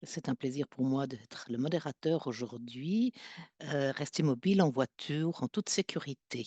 C'est un plaisir pour moi d'être le modérateur aujourd'hui. Rester mobile en voiture en toute sécurité.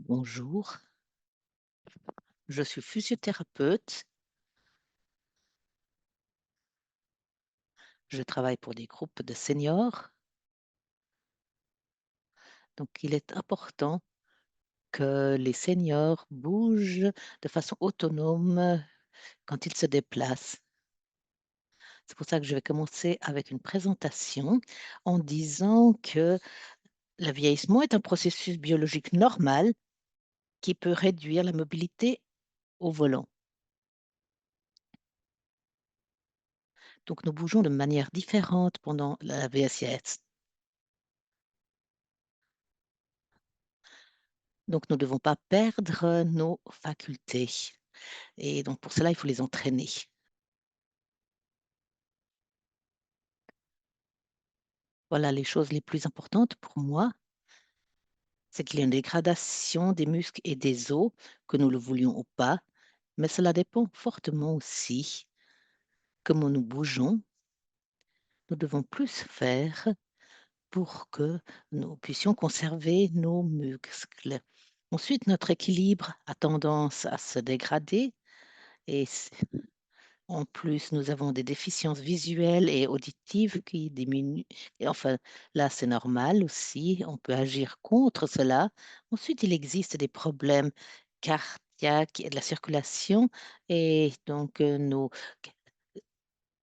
Bonjour, je suis physiothérapeute. Je travaille pour des groupes de seniors. Donc, il est important que les seniors bougent de façon autonome quand ils se déplacent. C'est pour ça que je vais commencer avec une présentation en disant que le vieillissement est un processus biologique normal qui peut réduire la mobilité au volant. Donc, nous bougeons de manière différente pendant la vieillesse. Donc, nous ne devons pas perdre nos facultés. Et donc, pour cela, il faut les entraîner. Voilà les choses les plus importantes pour moi, c'est qu'il y a une dégradation des muscles et des os, que nous le voulions ou pas, mais cela dépend fortement aussi comment nous bougeons. Nous devons plus faire pour que nous puissions conserver nos muscles. Ensuite, notre équilibre a tendance à se dégrader et en plus, nous avons des déficiences visuelles et auditives qui diminuent. Et enfin, là, c'est normal aussi. On peut agir contre cela. Ensuite, il existe des problèmes cardiaques et de la circulation. Et donc,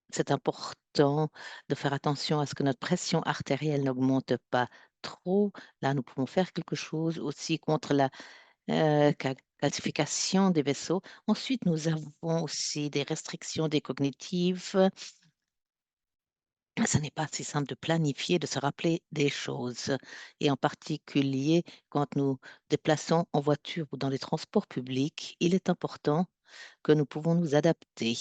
c'est important de faire attention à ce que notre pression artérielle n'augmente pas trop. Là, nous pouvons faire quelque chose aussi contre la calcification des vaisseaux. Ensuite, nous avons aussi des restrictions des cognitives. Ce n'est pas si simple de planifier, de se rappeler des choses et en particulier quand nous déplaçons en voiture ou dans les transports publics, il est important que nous pouvons nous adapter.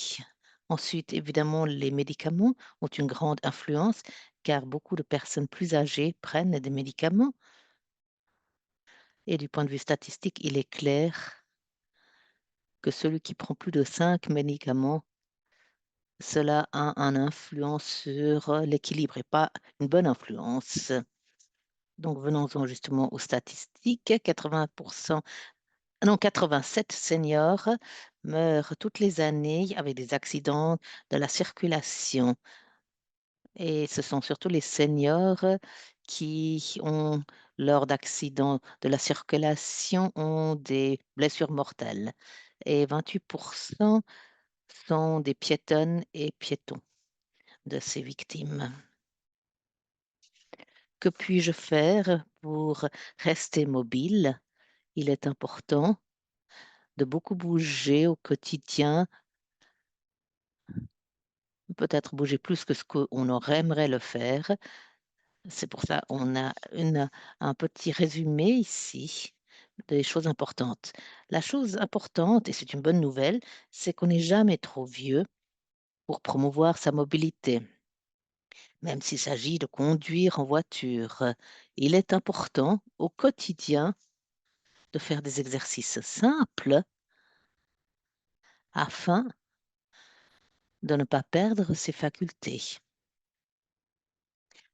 Ensuite, évidemment, les médicaments ont une grande influence car beaucoup de personnes plus âgées prennent des médicaments et du point de vue statistique, il est clair que celui qui prend plus de 5 médicaments, cela a une influence sur l'équilibre et pas une bonne influence. Donc venons-en justement aux statistiques. 80 non, 87 seniors meurent toutes les années avec des accidents de la circulation et ce sont surtout les seniors qui ont, lors d'accidents de la circulation, ont des blessures mortelles et 28 sont des piétonnes et piétons de ces victimes. Que puis-je faire pour rester mobile? Il est important de beaucoup bouger au quotidien, peut-être bouger plus que ce qu'on aurait aimerait le faire. C'est pour ça on a un petit résumé ici des choses importantes. La chose importante, et c'est une bonne nouvelle, c'est qu'on n'est jamais trop vieux pour promouvoir sa mobilité. Même s'il s'agit de conduire en voiture, il est important au quotidien de faire des exercices simples afin de ne pas perdre ses facultés.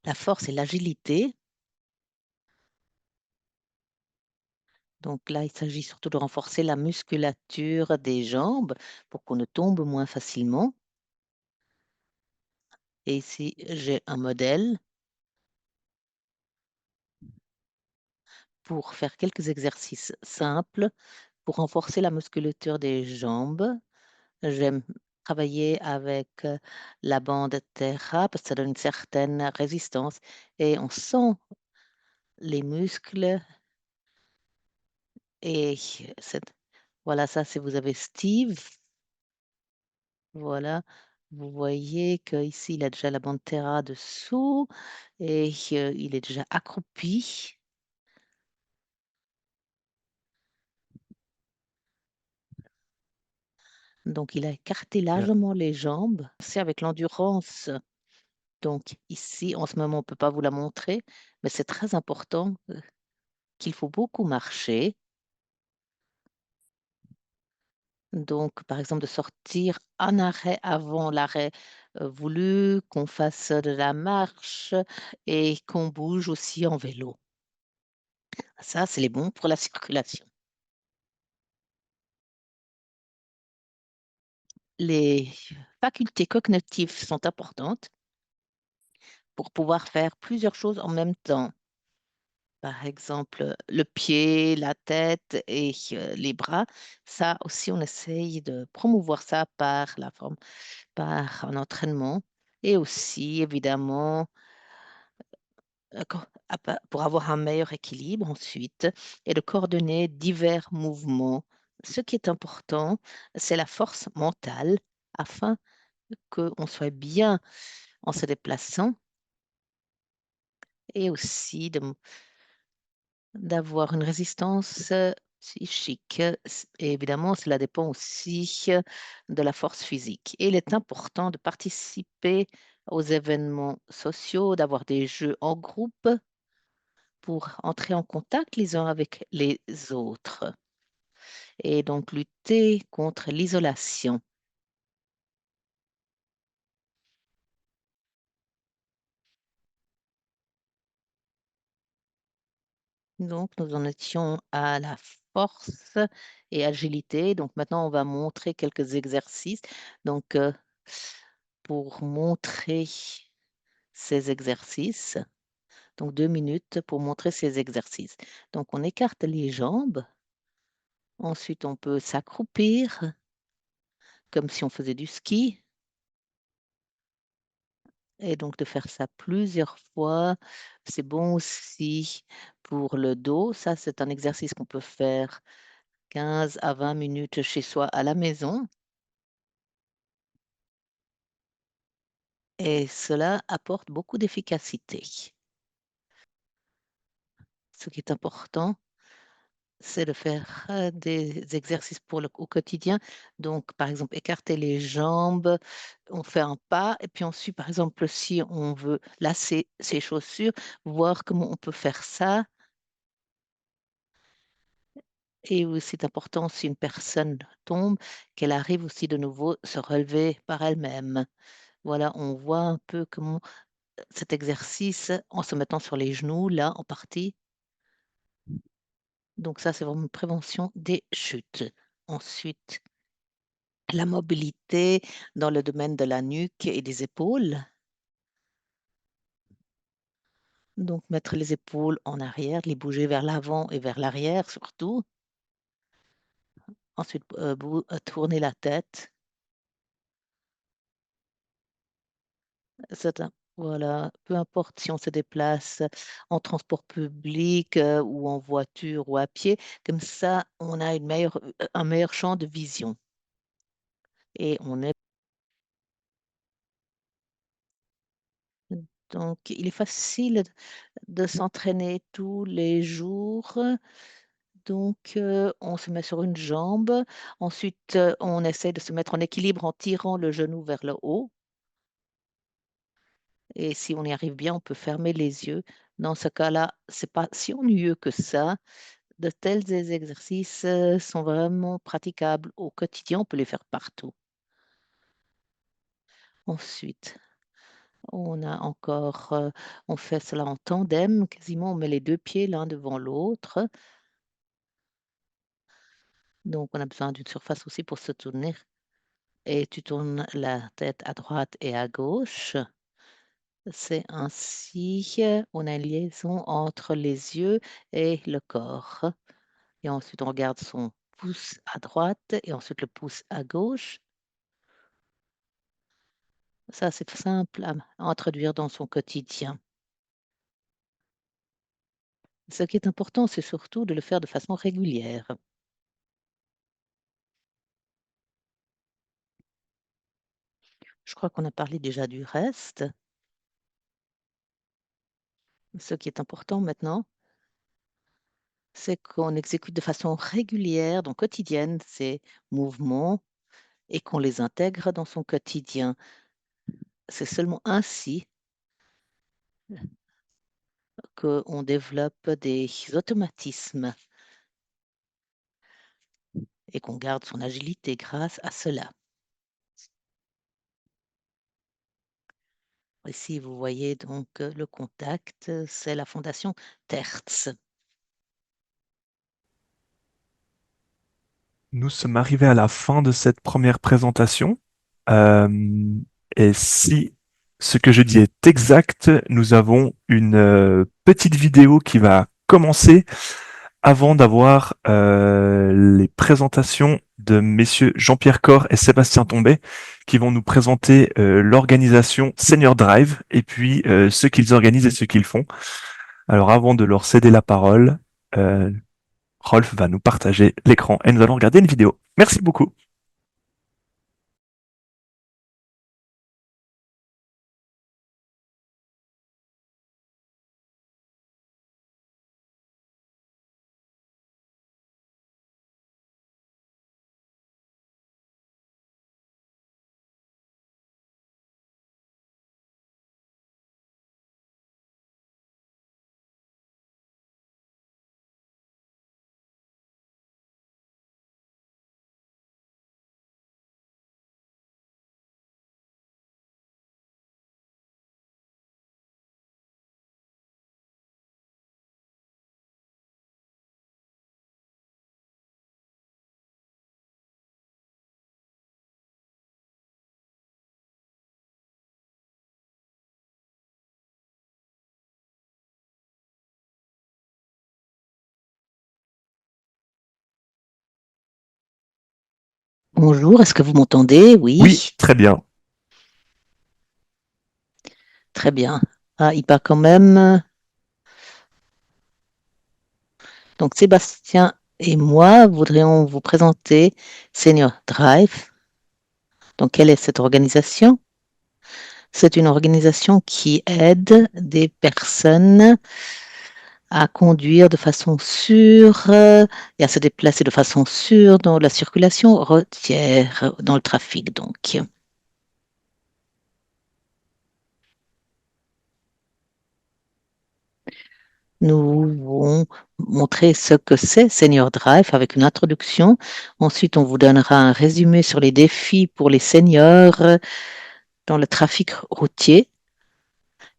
La force et l'agilité, donc là, il s'agit surtout de renforcer la musculature des jambes pour qu'on ne tombe moins facilement. Et ici, j'ai un modèle pour faire quelques exercices simples pour renforcer la musculature des jambes. J'aime travailler avec la bande Terra parce que ça donne une certaine résistance et on sent les muscles et voilà, ça, si vous avez Steve, voilà, vous voyez qu'ici, il a déjà la bande Terra dessous et il est déjà accroupi. Donc, il a écarté Ja, largement les jambes. C'est avec l'endurance. Donc, ici, en ce moment, on ne peut pas vous la montrer, mais c'est très important qu'il faut beaucoup marcher. Donc, par exemple, de sortir un arrêt avant l'arrêt voulu, qu'on fasse de la marche et qu'on bouge aussi en vélo. Ça, c'est les bons pour la circulation. Les facultés cognitives sont importantes pour pouvoir faire plusieurs choses en même temps. Par exemple, le pied, la tête et les bras. Ça aussi, on essaye de promouvoir ça par la forme, par un entraînement. Et aussi, évidemment, pour avoir un meilleur équilibre ensuite, et de coordonner divers mouvements. Ce qui est important, c'est la force mentale afin qu'on soit bien en se déplaçant et aussi d'avoir une résistance psychique. Et évidemment, cela dépend aussi de la force physique. Et il est important de participer aux événements sociaux, d'avoir des jeux en groupe pour entrer en contact les uns avec les autres et donc lutter contre l'isolation. Donc, nous en étions à la force et agilité. Donc, maintenant, on va montrer quelques exercices. Donc, pour montrer ces exercices, donc 2 minutes pour montrer ces exercices. Donc, on écarte les jambes. Ensuite, on peut s'accroupir comme si on faisait du ski. Et donc de faire ça plusieurs fois, c'est bon aussi pour le dos. Ça, c'est un exercice qu'on peut faire 15 à 20 minutes chez soi à la maison et cela apporte beaucoup d'efficacité. Ce qui est important, c'est de faire des exercices au quotidien. Donc, par exemple, écarter les jambes, on fait un pas, et puis ensuite, par exemple, si on veut lasser ses chaussures, voir comment on peut faire ça. Et oui, c'est important si une personne tombe, qu'elle arrive aussi de nouveau se relever par elle-même. Voilà, on voit un peu comment cet exercice, en se mettant sur les genoux, là, en partie. Donc ça, c'est vraiment une prévention des chutes. Ensuite, la mobilité dans le domaine de la nuque et des épaules. Donc mettre les épaules en arrière, les bouger vers l'avant et vers l'arrière surtout. Ensuite, tourner la tête. Voilà, peu importe si on se déplace en transport public, ou en voiture ou à pied, comme ça, on a un meilleur champ de vision et on est donc il est facile de s'entraîner tous les jours. Donc, on se met sur une jambe. Ensuite, on essaie de se mettre en équilibre en tirant le genou vers le haut et si on y arrive bien, on peut fermer les yeux. Dans ce cas-là, c'est pas si ennuyeux que ça. De tels exercices sont vraiment praticables au quotidien, on peut les faire partout. Ensuite, on a encore, on fait cela en tandem, quasiment, on met les deux pieds l'un devant l'autre. Donc, on a besoin d'une surface aussi pour se tourner. Et tu tournes la tête à droite et à gauche. C'est ainsi, on a une liaison entre les yeux et le corps. Et ensuite, on regarde son pouce à droite et ensuite le pouce à gauche. Ça, c'est simple à introduire dans son quotidien. Ce qui est important, c'est surtout de le faire de façon régulière. Je crois qu'on a parlé déjà du reste. Ce qui est important maintenant, c'est qu'on exécute de façon régulière, donc quotidienne, ces mouvements et qu'on les intègre dans son quotidien. C'est seulement ainsi qu'on développe des automatismes et qu'on garde son agilité grâce à cela. Ici, vous voyez donc le contact, c'est la fondation Tertz. Nous sommes arrivés à la fin de cette première présentation. Euh, et si ce que je dis est exact, nous avons une petite vidéo qui va commencer avant d'avoir les présentations de messieurs Jean-Pierre Corr et Sébastien Tombé qui vont nous présenter l'organisation Senior Drive et puis ce qu'ils organisent et ce qu'ils font. Alors avant de leur céder la parole, euh, Rolf va nous partager l'écran et nous allons regarder une vidéo. Merci beaucoup. Bonjour, est-ce que vous m'entendez? Oui, Oui, très bien. très bien. Ah, il part quand même. Donc, Sébastien et moi voudrions vous présenter Senior Drive. Donc, quelle est cette organisation? C'est une organisation qui aide des personnes à conduire de façon sûre et à se déplacer de façon sûre dans la circulation routière, dans le trafic. Donc, nous vont montrer ce que c'est Senior Drive avec une introduction. Ensuite, on vous donnera un résumé sur les défis pour les seniors dans le trafic routier.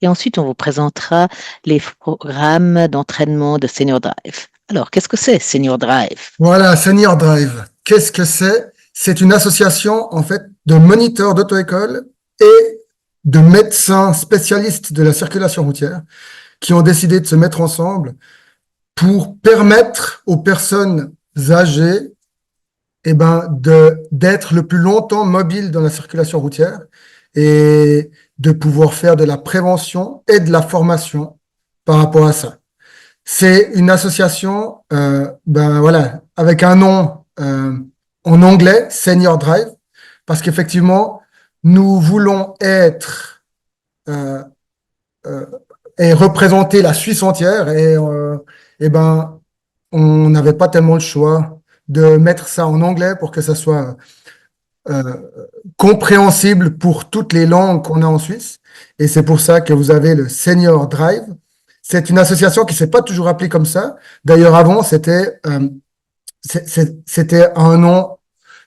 Et ensuite, on vous présentera les programmes d'entraînement de Senior Drive. Alors, qu'est-ce que c'est Senior Drive? Voilà, Senior Drive. Qu'est-ce que c'est? C'est une association, en fait, de moniteurs d'auto-école et de médecins spécialistes de la circulation routière qui ont décidé de se mettre ensemble pour permettre aux personnes âgées, d'être le plus longtemps mobiles dans la circulation routière et de pouvoir faire de la prévention et de la formation par rapport à ça. C'est une association, voilà, avec un nom en anglais, Senior Drive, parce qu'effectivement, nous voulons être euh, euh, et représenter la Suisse entière et ben, on n'avait pas tellement le choix de mettre ça en anglais pour que ça soit euh, compréhensible pour toutes les langues qu'on a en Suisse. Et c'est pour ça que vous avez le Senior Drive. C'est une association qui s'est pas toujours appelée comme ça. D'ailleurs, avant, c'était un nom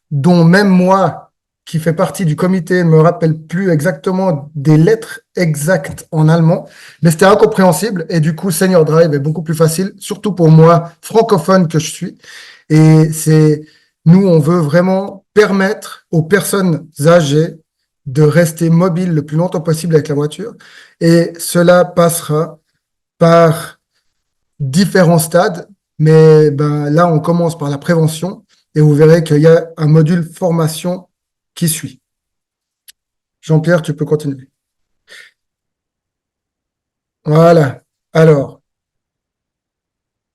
dont même moi, qui fais partie du comité, ne me rappelle plus exactement des lettres exactes en allemand, mais c'était incompréhensible. Et du coup, Senior Drive est beaucoup plus facile, surtout pour moi, francophone que je suis. Et nous, on veut vraiment permettre aux personnes âgées de rester mobiles le plus longtemps possible avec la voiture. Et cela passera par différents stades, mais ben, là, on commence par la prévention et vous verrez qu'il y a un module formation qui suit. Jean-Pierre, tu peux continuer. Voilà. Alors,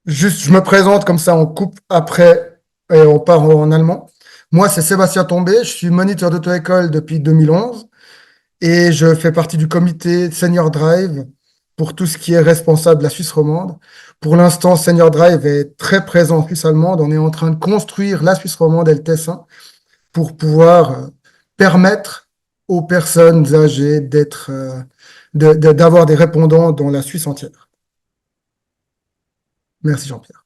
juste, je me présente comme ça, on coupe après et on part en allemand. Moi, c'est Sébastien Tombé, je suis moniteur d'auto-école depuis 2011 et je fais partie du comité Senior Drive pour tout ce qui est responsable de la Suisse romande. Pour l'instant, Senior Drive est très présent en Suisse allemande. On est en train de construire la Suisse romande et le Tessin pour pouvoir permettre aux personnes âgées d'avoir des répondants dans la Suisse entière. Merci Jean-Pierre.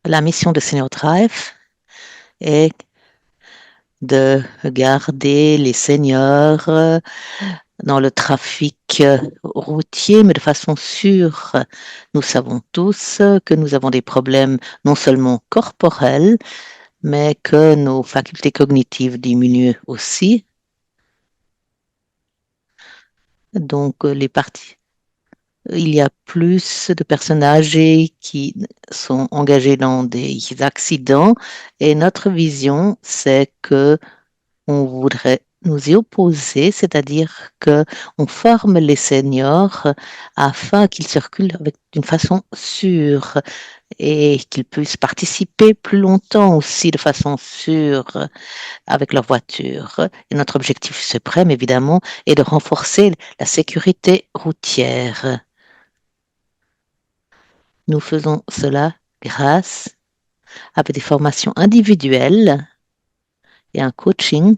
La mission de Senior Drive est de garder les seniors dans le trafic routier, mais de façon sûre. Nous savons tous que nous avons des problèmes non seulement corporels, mais que nos facultés cognitives diminuent aussi. Donc, il y a plus de personnes âgées qui sont engagées dans des accidents et notre vision, c'est que on voudrait nous y opposer, c'est-à-dire qu'on forme les seniors afin qu'ils circulent d'une façon sûre et qu'ils puissent participer plus longtemps aussi de façon sûre avec leur voiture. Et notre objectif suprême, évidemment, est de renforcer la sécurité routière. Nous faisons cela grâce à des formations individuelles et un coaching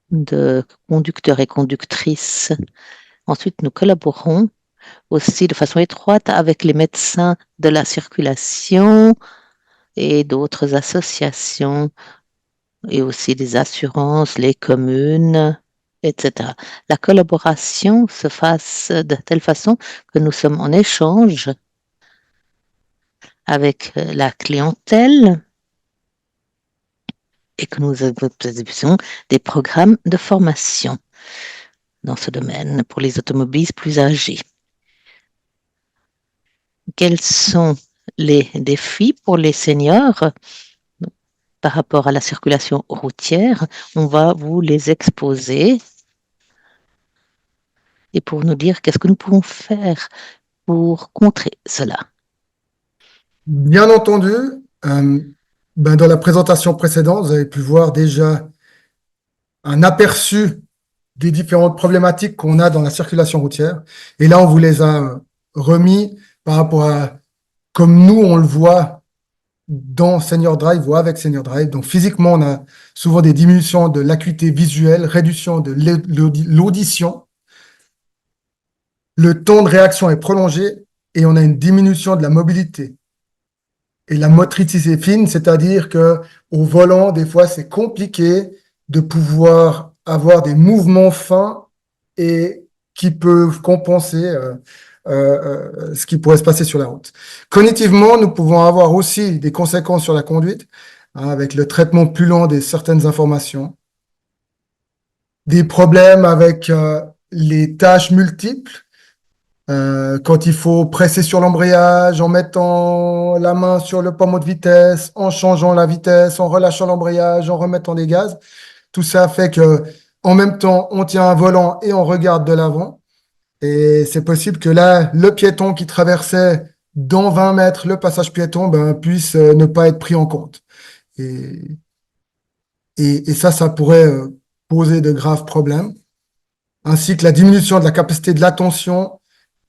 de conducteurs et conductrices. Ensuite, nous collaborons aussi de façon étroite avec les médecins de la circulation et d'autres associations et aussi des assurances, les communes, etc. La collaboration se fasse de telle façon que nous sommes en échange avec la clientèle et que nous avons des programmes de formation dans ce domaine pour les automobilistes plus âgés. Quels sont les défis pour les seniors par rapport à la circulation routière? On va vous les exposer et pour nous dire qu'est-ce que nous pouvons faire pour contrer cela. Bien entendu, dans la présentation précédente, vous avez pu voir déjà un aperçu des différentes problématiques qu'on a dans la circulation routière. Et là, on vous les a remis par rapport à comme nous, on le voit dans Senior Drive ou avec Senior Drive. Donc, physiquement, on a souvent des diminutions de l'acuité visuelle, réduction de l'audition. Le temps de réaction est prolongé et on a une diminution de la mobilité. Et la motricité fine, c'est-à-dire que au volant, des fois, c'est compliqué de pouvoir avoir des mouvements fins et qui peuvent compenser ce qui pourrait se passer sur la route. Cognitivement, nous pouvons avoir aussi des conséquences sur la conduite, hein, avec le traitement plus lent de certaines informations, des problèmes avec les tâches multiples, quand il faut presser sur l'embrayage, en mettant la main sur le pommeau de vitesse, en changeant la vitesse, en relâchant l'embrayage, en remettant des gaz. Tout ça fait que, en même temps, on tient un volant et on regarde de l'avant. Et c'est possible que là, le piéton qui traversait dans 20 mètres le passage piéton, puisse ne pas être pris en compte. Et, et ça pourrait poser de graves problèmes, ainsi que la diminution de la capacité de l'attention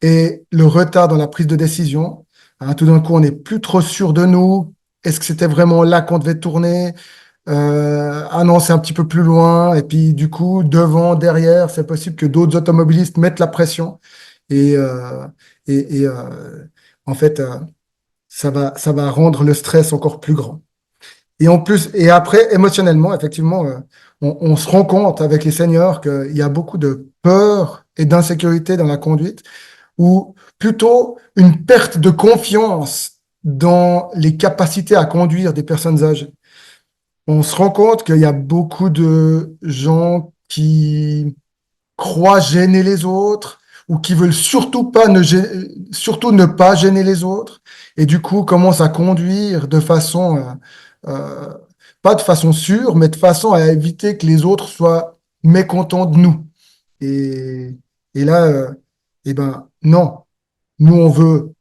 et le retard dans la prise de décision. Hein, tout d'un coup, on n'est plus trop sûr de nous. Est-ce que c'était vraiment là qu'on devait tourner? Ah non, c'est un petit peu plus loin. Et puis, du coup, devant, derrière, c'est possible que d'autres automobilistes mettent la pression. Et, et en fait, ça va rendre le stress encore plus grand. Et en plus, et après, émotionnellement, effectivement, on se rend compte avec les seniors qu'il y a beaucoup de peur et d'insécurité dans la conduite, ou plutôt une perte de confiance dans les capacités à conduire des personnes âgées. On se rend compte qu'il y a beaucoup de gens qui croient gêner les autres ou qui veulent surtout ne pas gêner les autres et du coup commencent à conduire de façon, euh, pas de façon sûre, mais de façon à éviter que les autres soient mécontents de nous. Et, et là, eh ben, non. Nous, on veut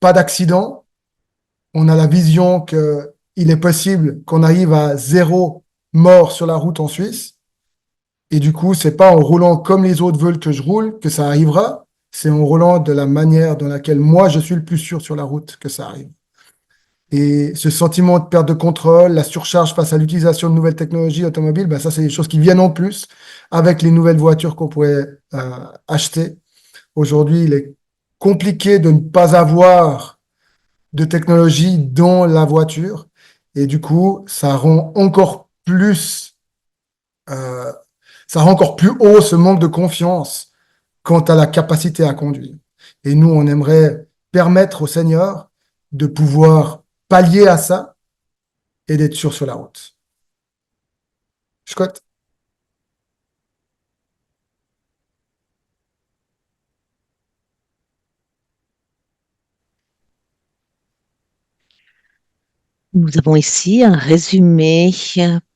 pas d'accident. On a la vision qu'il est possible qu'on arrive à 0 mort sur la route en Suisse. Et du coup, c'est pas en roulant comme les autres veulent que je roule que ça arrivera. C'est en roulant de la manière dans laquelle moi, je suis le plus sûr sur la route que ça arrive. Et ce sentiment de perte de contrôle, la surcharge face à l'utilisation de nouvelles technologies automobiles, ça, c'est des choses qui viennent en plus avec les nouvelles voitures qu'on pourrait acheter. Aujourd'hui, il est compliqué de ne pas avoir de technologie dans la voiture. Et du coup, ça rend encore plus, ça rend encore plus haut ce manque de confiance quant à la capacité à conduire. Et nous, on aimerait permettre aux seniors de pouvoir pallier à ça et d'être sûr sur la route. Scott? Nous avons ici un résumé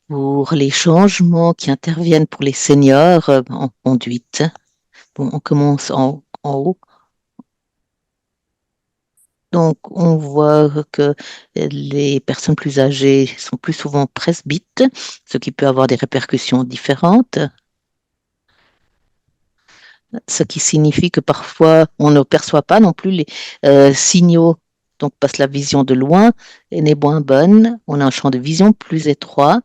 pour les changements qui interviennent pour les seniors en conduite. Bon, on commence en haut. Donc, on voit que les personnes plus âgées sont plus souvent presbytes, ce qui peut avoir des répercussions différentes, ce qui signifie que parfois on ne perçoit pas non plus les signaux, donc parce que la vision de loin n'est moins bonne, on a un champ de vision plus étroit.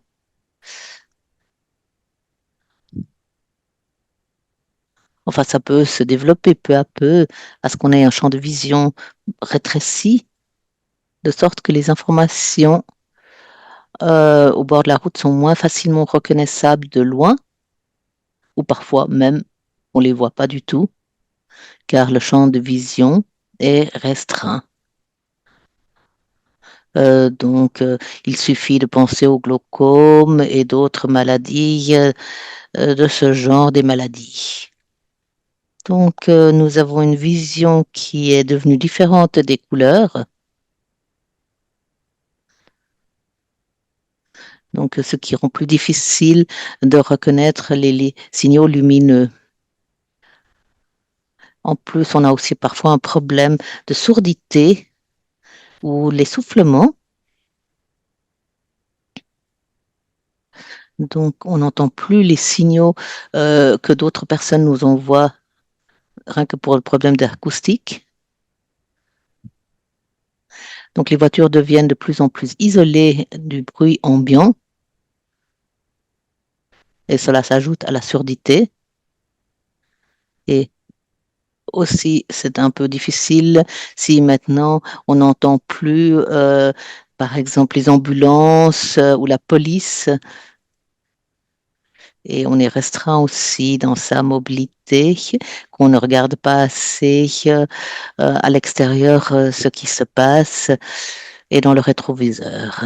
Enfin, ça peut se développer peu à peu à ce qu'on ait un champ de vision rétréci, de sorte que les informations au bord de la route sont moins facilement reconnaissables de loin, ou parfois même on ne les voit pas du tout, car le champ de vision est restreint. Donc, il suffit de penser au glaucome et d'autres maladies de ce genre, des maladies. Donc, nous avons une vision qui est devenue différente des couleurs. Donc, ce qui rend plus difficile de reconnaître les signaux lumineux. En plus, on a aussi parfois un problème de surdité ou l'essoufflement. Donc, on n'entend plus les signaux que d'autres personnes nous envoient, rien que pour le problème d'acoustique. Donc, les voitures deviennent de plus en plus isolées du bruit ambiant. Et cela s'ajoute à la surdité. Et aussi, c'est un peu difficile si maintenant on n'entend plus, par exemple, les ambulances ou la police. Et on est restreint aussi dans sa mobilité, qu'on ne regarde pas assez à l'extérieur ce qui se passe et dans le rétroviseur.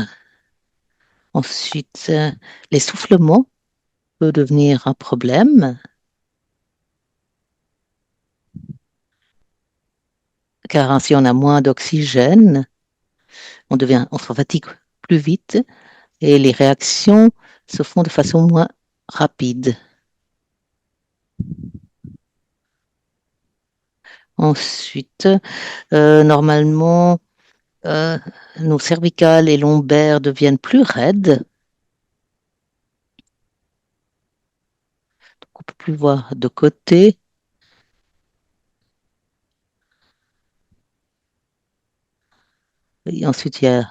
Ensuite, l'essoufflement peut devenir un problème, car ainsi on a moins d'oxygène, on se fatigue plus vite et les réactions se font de façon moins rapide. Ensuite, normalement, nos cervicales et lombaires deviennent plus raides. On ne peut plus voir de côté. Et ensuite, il y a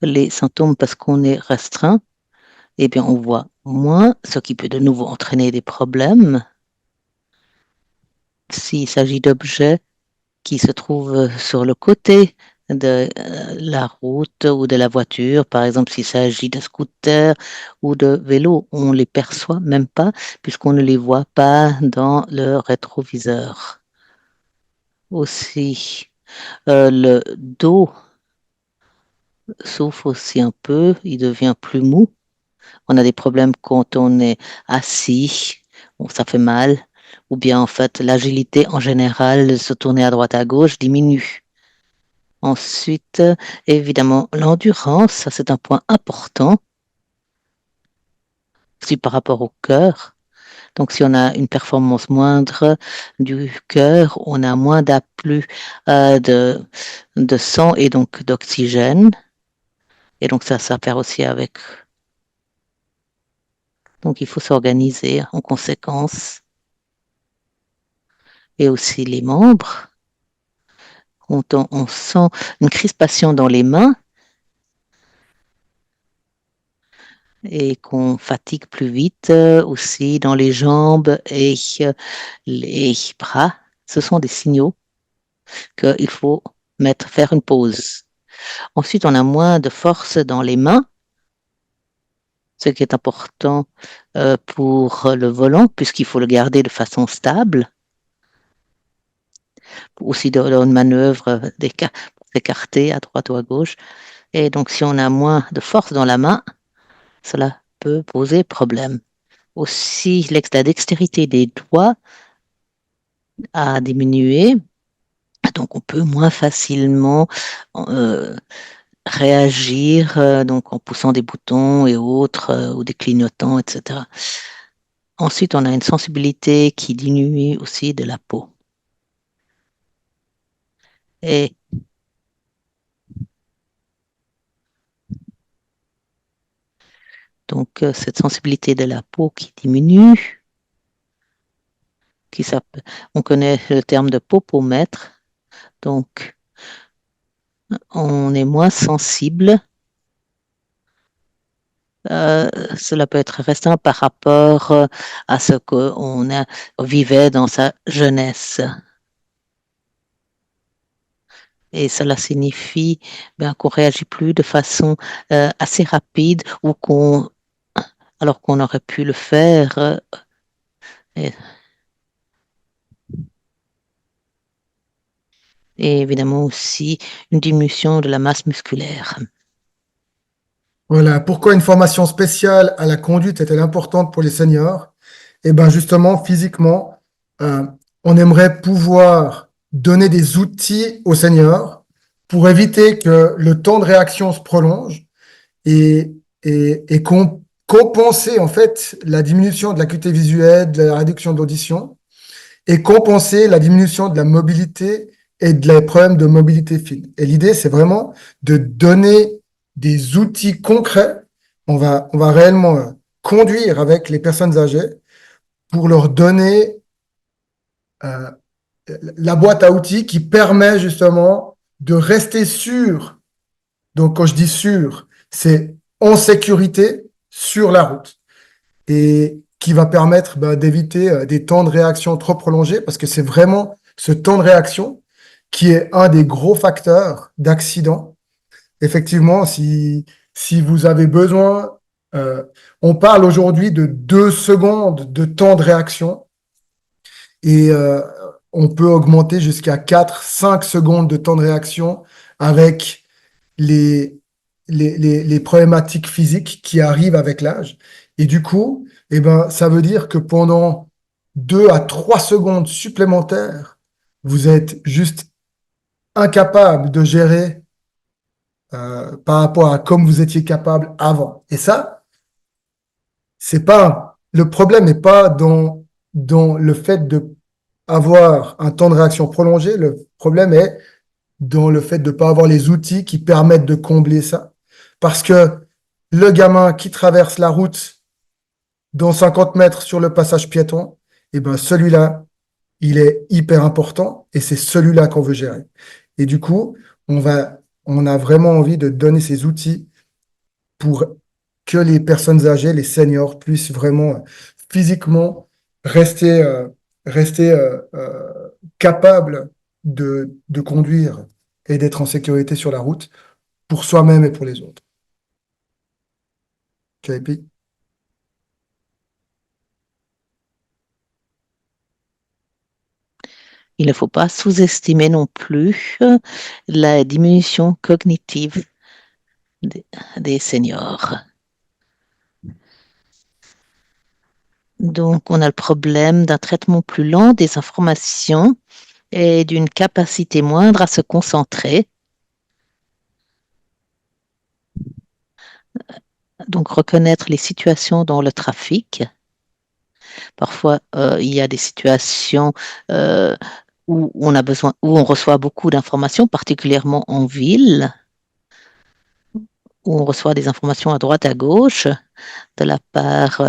les symptômes parce qu'on est restreint. Eh bien, on voit moins, ce qui peut de nouveau entraîner des problèmes. S'il s'agit d'objets qui se trouvent sur le côté de la route ou de la voiture, par exemple s'il s'agit de scooters ou de vélos, on ne les perçoit même pas puisqu'on ne les voit pas dans le rétroviseur. Aussi, le dos souffre aussi un peu, il devient plus mou. On a des problèmes quand on est assis, bon, ça fait mal, ou bien en fait l'agilité en général, se tourner à droite à gauche diminue. Ensuite, évidemment, l'endurance, ça c'est un point important aussi par rapport au cœur. Donc, si on a une performance moindre du cœur, on a moins d'afflux de sang et donc d'oxygène. Et donc, ça perd aussi avec. Donc, il faut s'organiser en conséquence. Et aussi les membres. Quand on sent une crispation dans les mains et qu'on fatigue plus vite aussi dans les jambes et les bras, ce sont des signaux qu'il faut faire une pause. Ensuite, on a moins de force dans les mains ce qui est important pour le volant, puisqu'il faut le garder de façon stable. Aussi dans une manœuvre pour s'écarter à droite ou à gauche. Et donc, si on a moins de force dans la main, cela peut poser problème. Aussi, la dextérité des doigts a diminué, donc on peut moins facilement réagir donc en poussant des boutons et autres ou des clignotants, etc. Ensuite, on a une sensibilité qui diminue aussi de la peau. Et donc, cette sensibilité de la peau qui diminue, on connaît le terme de popomètre, donc on est moins sensible. Cela peut être restreint par rapport à ce qu'on vivait dans sa jeunesse. Et cela signifie qu'on réagit plus de façon assez rapide ou alors qu'on aurait pu le faire. Et évidemment aussi une diminution de la masse musculaire. Voilà. Pourquoi une formation spéciale à la conduite est-elle importante pour les seniors? Eh bien, justement, physiquement, on aimerait pouvoir donner des outils aux seniors pour éviter que le temps de réaction se prolonge et compenser en fait la diminution de l'acuité visuelle, de la réduction d'audition et compenser la diminution de la mobilité et des problèmes de mobilité fine. Et l'idée, c'est vraiment de donner des outils concrets. On va réellement conduire avec les personnes âgées pour leur donner la boîte à outils qui permet justement de rester sûr. Donc, quand je dis sûr, c'est en sécurité sur la route et qui va permettre d'éviter des temps de réaction trop prolongés parce que c'est vraiment ce temps de réaction qui est un des gros facteurs d'accident. Effectivement, si vous avez besoin, on parle aujourd'hui de 2 secondes de temps de réaction et on peut augmenter jusqu'à 4-5 secondes de temps de réaction avec les problématiques physiques qui arrivent avec l'âge. Et du coup, eh ben, ça veut dire que pendant 2 à 3 secondes supplémentaires, vous êtes juste incapable de gérer par rapport à comme vous étiez capable avant. Et ça, c'est pas le problème n'est pas dans le fait de avoir un temps de réaction prolongé. Le problème est dans le fait de ne pas avoir les outils qui permettent de combler ça. Parce que le gamin qui traverse la route dans 50 mètres sur le passage piéton, eh ben celui-là, il est hyper important et c'est celui-là qu'on veut gérer. Et du coup, on a vraiment envie de donner ces outils pour que les personnes âgées, les seniors, puissent vraiment physiquement rester, capables de conduire et d'être en sécurité sur la route pour soi-même et pour les autres. KP. Il ne faut pas sous-estimer non plus la diminution cognitive des seniors. Donc, on a le problème d'un traitement plus lent des informations et d'une capacité moindre à se concentrer. Donc, reconnaître les situations dans le trafic. Parfois, il y a des situations où on reçoit beaucoup d'informations, particulièrement en ville, où on reçoit des informations à droite, à gauche, de la part,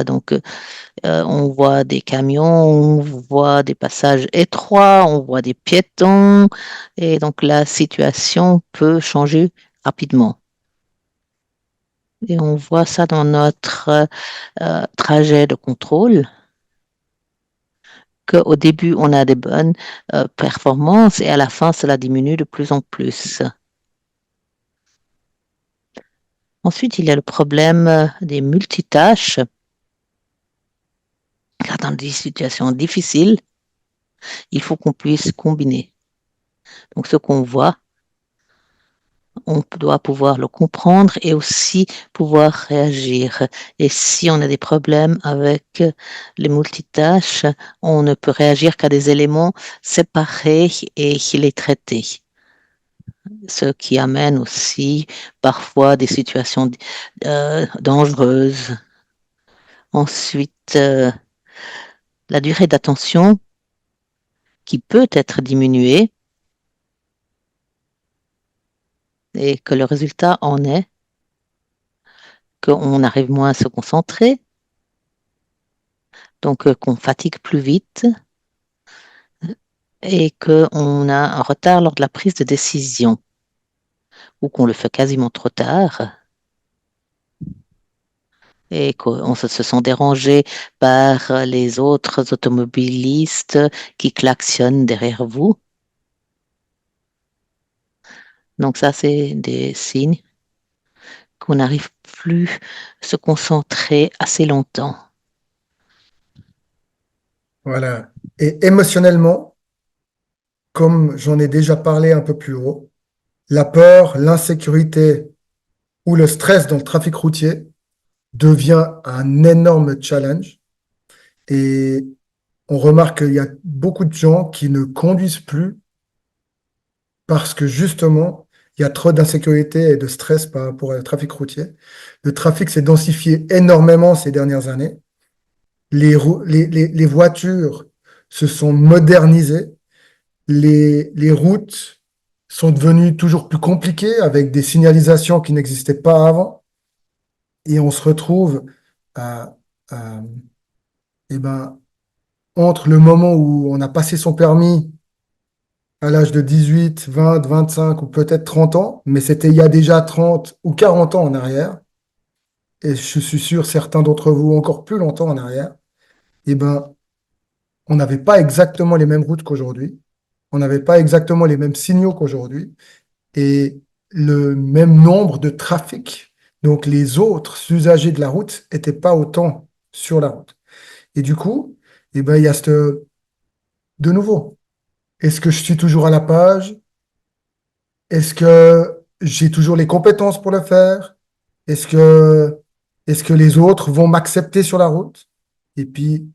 on voit des camions, on voit des passages étroits, on voit des piétons, et donc la situation peut changer rapidement. Et on voit ça dans notre trajet de contrôle, qu'au début, on a des bonnes performances et à la fin, cela diminue de plus en plus. Ensuite, il y a le problème des multitâches. Car dans des situations difficiles, il faut qu'on puisse combiner. Donc, ce qu'on voit, on doit pouvoir le comprendre et aussi pouvoir réagir. Et si on a des problèmes avec les multitâches, on ne peut réagir qu'à des éléments séparés et les traiter. Ce qui amène aussi parfois des situations dangereuses. Ensuite, la durée d'attention qui peut être diminuée et que le résultat en est qu'on arrive moins à se concentrer, donc qu'on fatigue plus vite et qu'on a un retard lors de la prise de décision ou qu'on le fait quasiment trop tard et qu'on se sent dérangé par les autres automobilistes qui klaxonnent derrière vous. Donc ça, c'est des signes qu'on n'arrive plus à se concentrer assez longtemps. Voilà. Et émotionnellement, comme j'en ai déjà parlé un peu plus haut, la peur, l'insécurité ou le stress dans le trafic routier devient un énorme challenge. Et on remarque qu'il y a beaucoup de gens qui ne conduisent plus parce que justement, il y a trop d'insécurité et de stress par rapport au trafic routier. Le trafic s'est densifié énormément ces dernières années. Les voitures se sont modernisées. Les routes sont devenues toujours plus compliquées avec des signalisations qui n'existaient pas avant. Et on se retrouve à, eh ben, entre le moment où on a passé son permis à l'âge de 18, 20, 25 ou peut-être 30 ans, mais c'était il y a déjà 30 ou 40 ans en arrière, et je suis sûr certains d'entre vous encore plus longtemps en arrière, eh ben, on n'avait pas exactement les mêmes routes qu'aujourd'hui, on n'avait pas exactement les mêmes signaux qu'aujourd'hui, et le même nombre de trafic. Donc les autres usagers de la route n'étaient pas autant sur la route. Et du coup, eh ben, il y a de nouveau, est-ce que je suis toujours à la page? Est-ce que j'ai toujours les compétences pour le faire? Est-ce que, est-ce que les autres vont m'accepter sur la route? Et puis,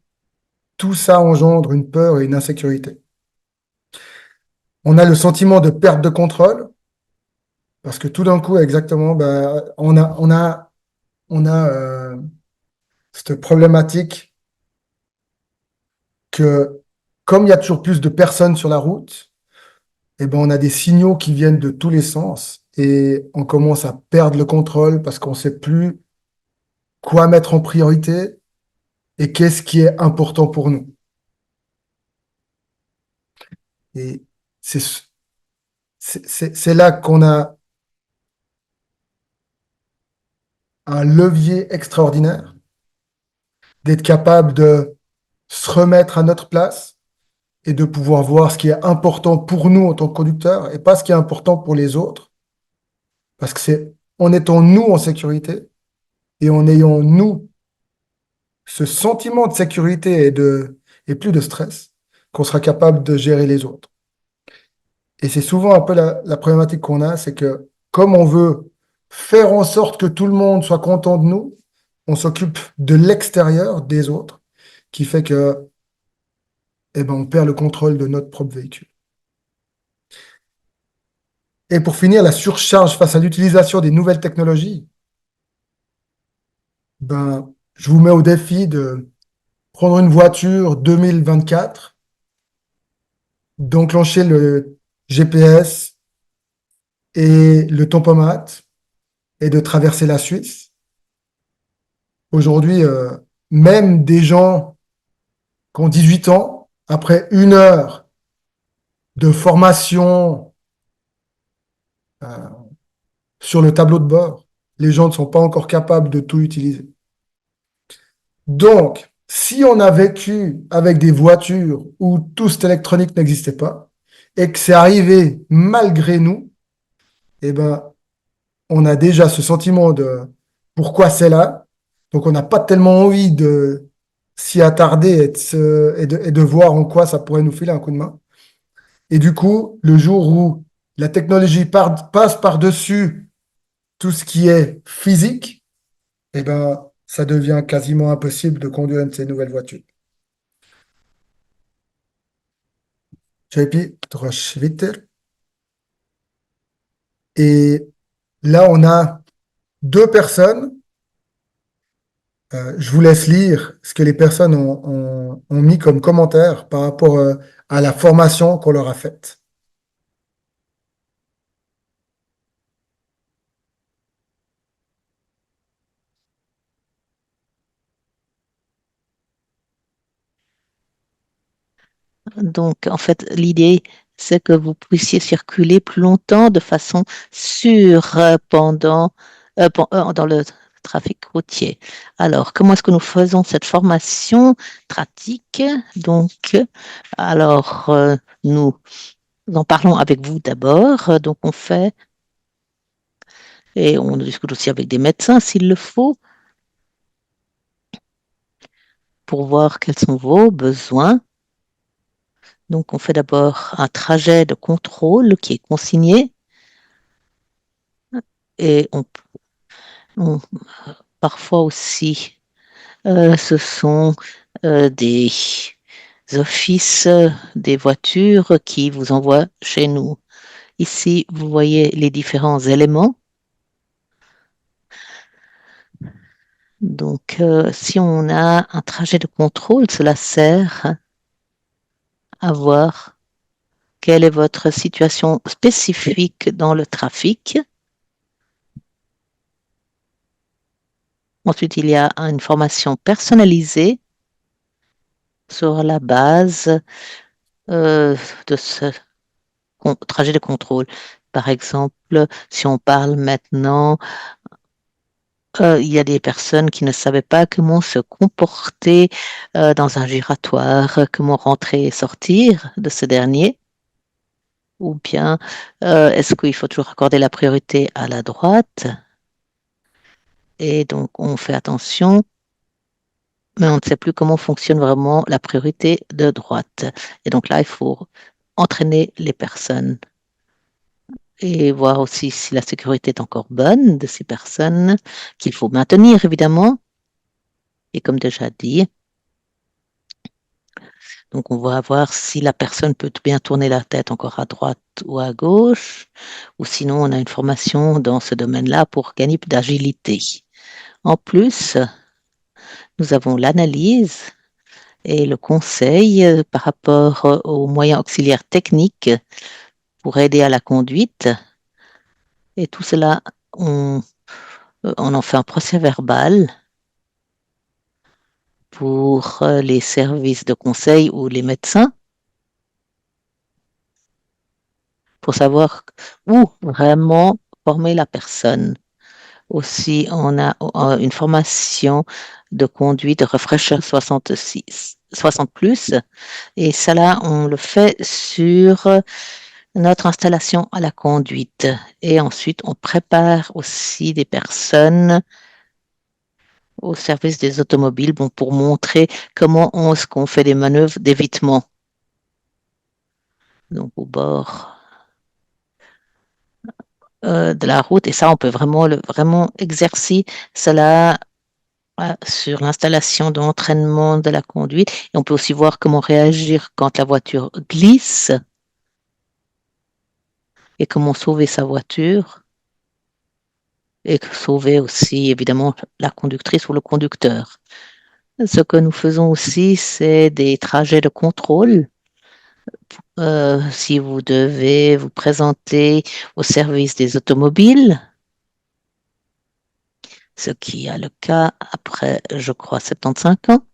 tout ça engendre une peur et une insécurité. On a le sentiment de perte de contrôle, parce que tout d'un coup, exactement, ben, on a cette problématique que, comme il y a toujours plus de personnes sur la route, eh ben, on a des signaux qui viennent de tous les sens et on commence à perdre le contrôle parce qu'on ne sait plus quoi mettre en priorité et qu'est-ce qui est important pour nous. Et c'est c'est là qu'on a un levier extraordinaire d'être capable de se remettre à notre place et de pouvoir voir ce qui est important pour nous en tant que conducteurs et pas ce qui est important pour les autres. Parce que c'est en étant nous en sécurité et en ayant nous ce sentiment de sécurité et plus de stress qu'on sera capable de gérer les autres. Et c'est souvent un peu la problématique qu'on a, c'est que comme on veut faire en sorte que tout le monde soit content de nous, on s'occupe de l'extérieur des autres, qui fait que, eh ben, on perd le contrôle de notre propre véhicule. Et pour finir, la surcharge face à l'utilisation des nouvelles technologies, ben, je vous mets au défi de prendre une voiture 2024, d'enclencher le GPS et le tempomat et de traverser la Suisse. Aujourd'hui, même des gens qui ont 18 ans, après 1 heure de formation euh, sur le tableau de bord, les gens ne sont pas encore capables de tout utiliser. Donc, si on a vécu avec des voitures où tout cet électronique n'existait pas et que c'est arrivé malgré nous, eh ben, on a déjà ce sentiment de pourquoi c'est là. Donc, on n'a pas tellement envie de s'y attarder et de voir en quoi ça pourrait nous filer un coup de main. Et du coup, le jour où la technologie passe par-dessus tout ce qui est physique, eh ben, ça devient quasiment impossible de conduire une de ces nouvelles voitures. JP, Drosch Witter. Et là, on a deux personnes. Je vous laisse lire ce que les personnes ont mis comme commentaire par rapport à la formation qu'on leur a faite. Donc, en fait, l'idée, c'est que vous puissiez circuler plus longtemps de façon sûre dans le trafic routier. Alors, comment est-ce que nous faisons cette formation pratique? Donc, alors, nous en parlons avec vous d'abord. Donc, on fait, et on discute aussi avec des médecins s'il le faut, pour voir quels sont vos besoins. Donc, on fait d'abord un trajet de contrôle qui est consigné et parfois aussi, ce sont des offices, des voitures qui vous envoient chez nous. Ici, vous voyez les différents éléments. Donc, si on a un trajet de contrôle, cela sert à voir quelle est votre situation spécifique dans le trafic. Ensuite, il y a une formation personnalisée sur la base de ce trajet de contrôle. Par exemple, si on parle maintenant, il y a des personnes qui ne savaient pas comment se comporter dans un giratoire, comment rentrer et sortir de ce dernier, ou bien est-ce qu'il faut toujours accorder la priorité à la droite? Et donc, on fait attention, mais on ne sait plus comment fonctionne vraiment la priorité de droite. Et donc là, il faut entraîner les personnes et voir aussi si la sécurité est encore bonne de ces personnes, qu'il faut maintenir évidemment. Et comme déjà dit, donc on va voir si la personne peut bien tourner la tête encore à droite ou à gauche, ou sinon on a une formation dans ce domaine-là pour gagner d'agilité. En plus, nous avons l'analyse et le conseil par rapport aux moyens auxiliaires techniques pour aider à la conduite. Et tout cela, on en fait un procès verbal pour les services de conseil ou les médecins pour savoir où vraiment former la personne. Aussi, on a une formation de conduite de refresher 66, 60 plus, et cela, on le fait sur notre installation à la conduite. Et ensuite, on prépare aussi des personnes au service des automobiles bon, pour montrer comment est-ce qu'on fait des manœuvres d'évitement. Donc, au bord de la route, et ça, on peut vraiment exercer cela sur l'installation d'entraînement de la conduite. Et on peut aussi voir comment réagir quand la voiture glisse et comment sauver sa voiture et sauver aussi évidemment la conductrice ou le conducteur. Ce que nous faisons aussi, c'est des trajets de contrôle. Si vous devez vous présenter au service des automobiles, ce qui est le cas après, je crois, 75 ans,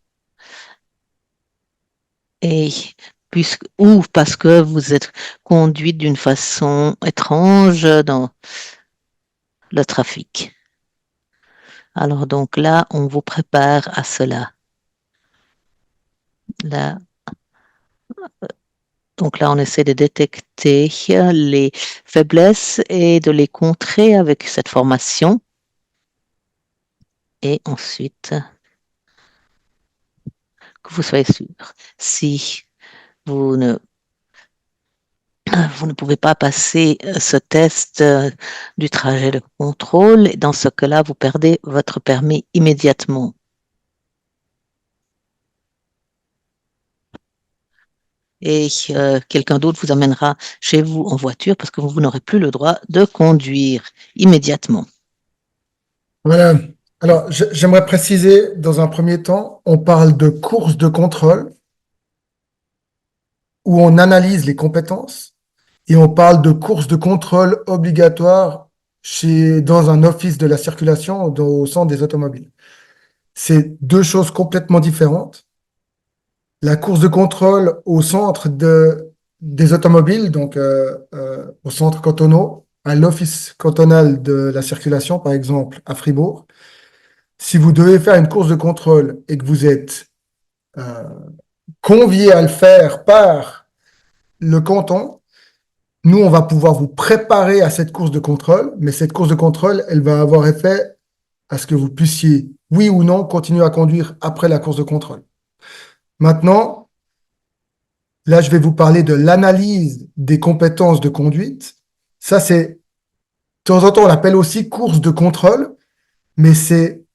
et ou parce que vous êtes conduite d'une façon étrange dans le trafic. Alors donc là, on vous prépare à cela. Là, Donc là, on essaie de détecter les faiblesses et de les contrer avec cette formation. Et ensuite, que vous soyez sûr, si vous ne, vous ne pouvez pas passer ce test du trajet de contrôle, dans ce cas-là, vous perdez votre permis immédiatement. Et quelqu'un d'autre vous amènera chez vous en voiture parce que vous n'aurez plus le droit de conduire immédiatement. Voilà. Alors, j'aimerais préciser, dans un premier temps, on parle de course de contrôle où on analyse les compétences et on parle de course de contrôle obligatoire dans un office de la circulation au centre des automobiles. C'est deux choses complètement différentes. La course de contrôle au centre des automobiles, donc au centre cantonaux, à l'office cantonal de la circulation, par exemple, à Fribourg, si vous devez faire une course de contrôle et que vous êtes euh, convié à le faire par le canton, nous, on va pouvoir vous préparer à cette course de contrôle, mais cette course de contrôle, elle va avoir effet à ce que vous puissiez, oui ou non, continuer à conduire après la course de contrôle. Maintenant, là, je vais vous parler de l'analyse des compétences de conduite. Ça, c'est, de temps en temps, on l'appelle aussi course de contrôle, mais c'est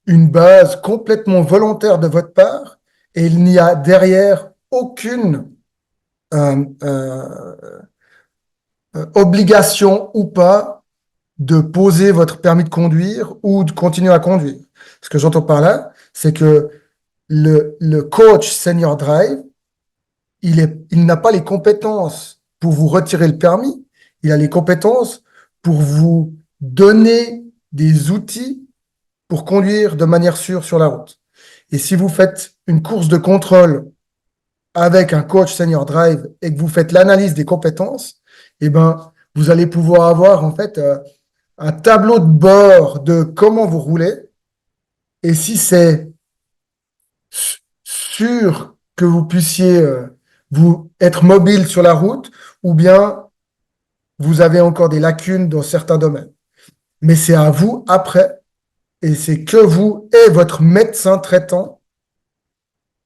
une base complètement volontaire de votre part et il n'y a derrière aucune euh, euh, obligation ou pas de poser votre permis de conduire ou de continuer à conduire. Ce que j'entends par là, c'est que le coach senior drive, il n'a pas les compétences pour vous retirer le permis, il a les compétences pour vous donner des outils pour conduire de manière sûre sur la route. Et si vous faites une course de contrôle avec un coach senior drive et que vous faites l'analyse des compétences, eh ben, vous allez pouvoir avoir en fait un tableau de bord de comment vous roulez. Et si c'est sûr que vous puissiez vous être mobile sur la route, ou bien vous avez encore des lacunes dans certains domaines. Mais c'est à vous après, et c'est que vous et votre médecin traitant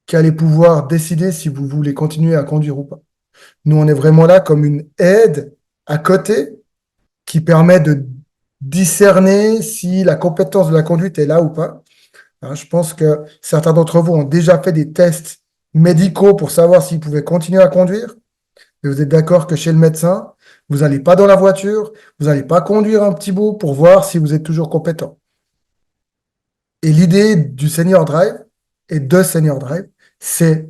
qui allez pouvoir décider si vous voulez continuer à conduire ou pas. Nous, on est vraiment là comme une aide à côté qui permet de discerner si la compétence de la conduite est là ou pas. Hein, je pense que certains d'entre vous ont déjà fait des tests médicaux pour savoir s'ils pouvaient continuer à conduire. Et vous êtes d'accord que chez le médecin, vous n'allez pas dans la voiture, vous n'allez pas conduire un petit bout pour voir si vous êtes toujours compétent. Et l'idée du Senior Drive et de Senior Drive, c'est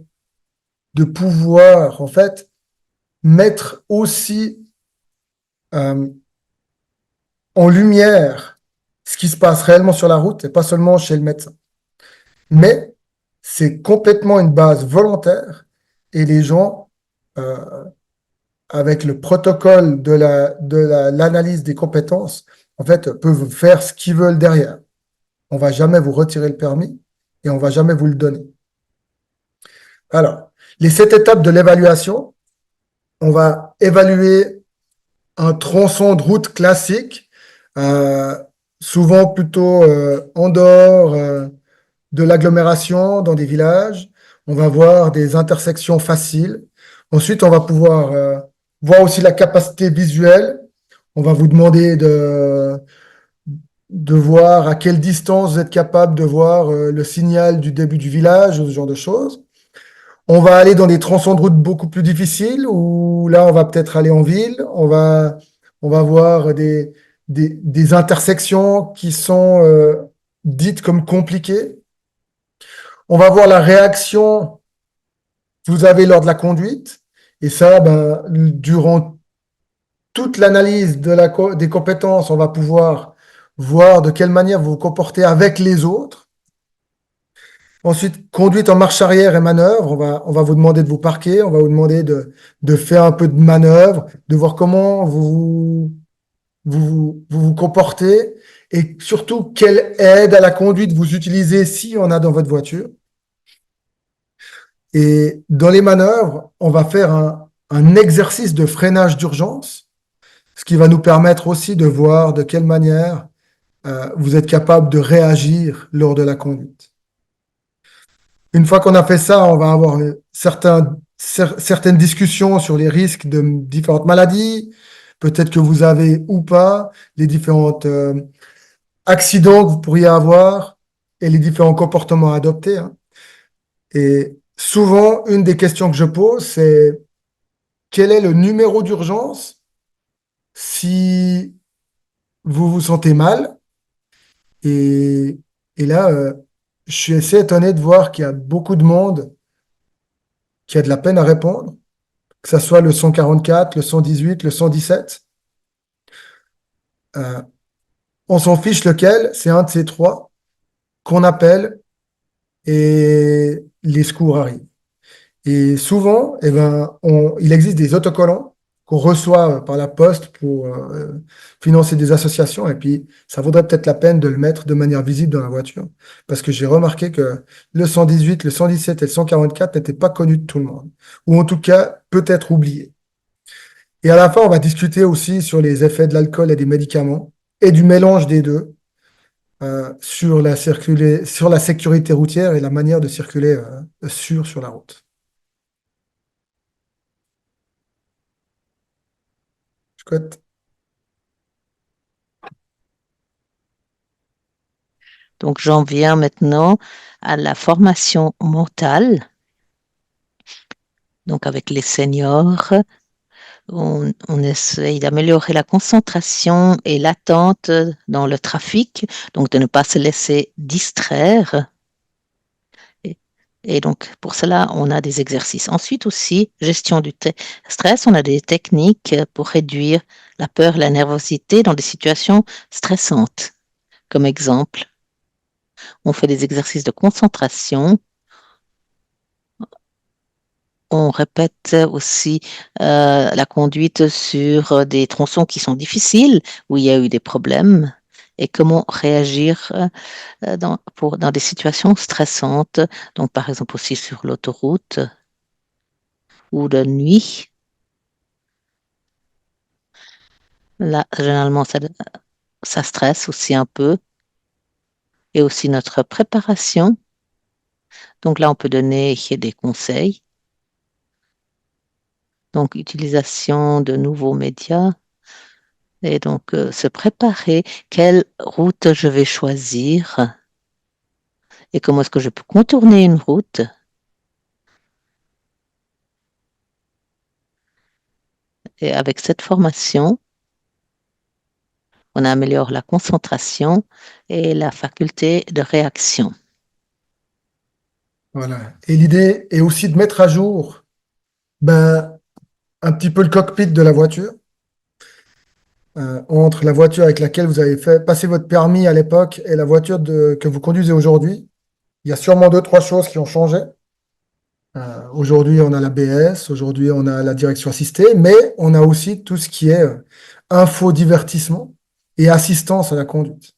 de pouvoir, en fait, mettre aussi euh, en lumière ce qui se passe réellement sur la route et pas seulement chez le médecin. Mais c'est complètement une base volontaire et les gens, avec le protocole l'analyse des compétences, en fait, peuvent faire ce qu'ils veulent derrière. On va jamais vous retirer le permis et on va jamais vous le donner. Alors, les 7 étapes de l'évaluation, on va évaluer un tronçon de route classique, euh, souvent plutôt en dehors de l'agglomération, dans des villages. On va voir des intersections faciles. Ensuite, on va pouvoir voir aussi la capacité visuelle. On va vous demander de voir à quelle distance vous êtes capable de voir le signal du début du village, ce genre de choses. On va aller dans des tronçons de route beaucoup plus difficiles où là, on va peut-être aller en ville. On va voir des intersections qui sont dites comme compliquées. On va voir la réaction que vous avez lors de la conduite. Et ça, ben, durant toute l'analyse des compétences, on va pouvoir voir de quelle manière vous vous comportez avec les autres. Ensuite, conduite en marche arrière et manœuvre. On va vous demander de vous parquer. On va vous demander de faire un peu de manœuvre, de voir comment vous comportez et surtout quelle aide à la conduite vous utilisez si on a dans votre voiture. Et dans les manœuvres, on va faire un exercice de freinage d'urgence, ce qui va nous permettre aussi de voir de quelle manière vous êtes capable de réagir lors de la conduite. Une fois qu'on a fait ça, on va avoir certaines discussions sur les risques de différentes maladies, peut-être que vous avez ou pas, les différents accidents que vous pourriez avoir et les différents comportements à adopter, hein. Et souvent, une des questions que je pose, c'est quel est le numéro d'urgence si vous vous sentez mal? Et, et là, je suis assez étonné de voir qu'il y a beaucoup de monde qui a de la peine à répondre, que ce soit le 144, le 118, le 117. Euh, on s'en fiche lequel, c'est un de ces trois qu'on appelle et les secours arrivent. Et souvent, eh ben, il existe des autocollants qu'on reçoit par la poste pour financer des associations. Et puis, ça vaudrait peut-être la peine de le mettre de manière visible dans la voiture. Parce que j'ai remarqué que le 118, le 117 et le 144 n'étaient pas connus de tout le monde. Ou en tout cas, peut-être oubliés. Et à la fin, on va discuter aussi sur les effets de l'alcool et des médicaments et du mélange des deux sur la sécurité routière et la manière de circuler sûr sur la route. Scott? Donc, j'en viens maintenant à la formation mentale. Donc, avec les seniors, on essaye d'améliorer la concentration et l'attente dans le trafic, donc de ne pas se laisser distraire. Et, et donc, pour cela, on a des exercices. Ensuite aussi, gestion du stress, on a des techniques pour réduire la peur et la nervosité dans des situations stressantes. Comme exemple, on fait des exercices de concentration. On répète aussi la conduite sur des tronçons qui sont difficiles, où il y a eu des problèmes, et comment réagir dans des situations stressantes. Donc, par exemple, aussi sur l'autoroute ou de nuit. Là, généralement, ça stresse aussi un peu. Et aussi notre préparation. Donc là, on peut donner des conseils. Donc, utilisation de nouveaux médias. Et donc, se préparer, quelle route je vais choisir et comment est-ce que je peux contourner une route. Et avec cette formation, on améliore la concentration et la faculté de réaction. Voilà. Et l'idée est aussi de mettre à jour ben, un petit peu le cockpit de la voiture, entre la voiture avec laquelle vous avez fait passer votre permis à l'époque et la voiture que vous conduisez aujourd'hui. Il y a sûrement deux, trois choses qui ont changé. Aujourd'hui, on a l'ABS, aujourd'hui, on a la direction assistée, mais on a aussi tout ce qui est infodivertissement et assistance à la conduite.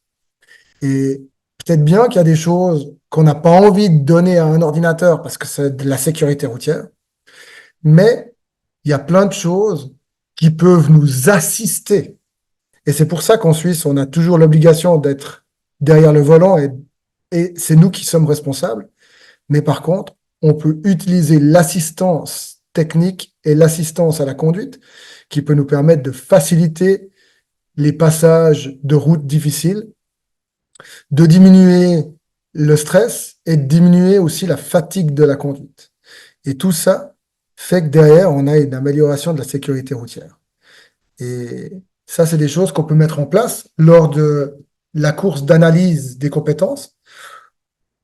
Et peut-être bien qu'il y a des choses qu'on n'a pas envie de donner à un ordinateur parce que c'est de la sécurité routière, mais il y a plein de choses qui peuvent nous assister. Et c'est pour ça qu'en Suisse, on a toujours l'obligation d'être derrière le volant et c'est nous qui sommes responsables. Mais par contre, on peut utiliser l'assistance technique et l'assistance à la conduite qui peut nous permettre de faciliter les passages de routes difficiles, de diminuer le stress et de diminuer aussi la fatigue de la conduite. Et tout ça fait que derrière, on a une amélioration de la sécurité routière. Et ça, c'est des choses qu'on peut mettre en place lors de la course d'analyse des compétences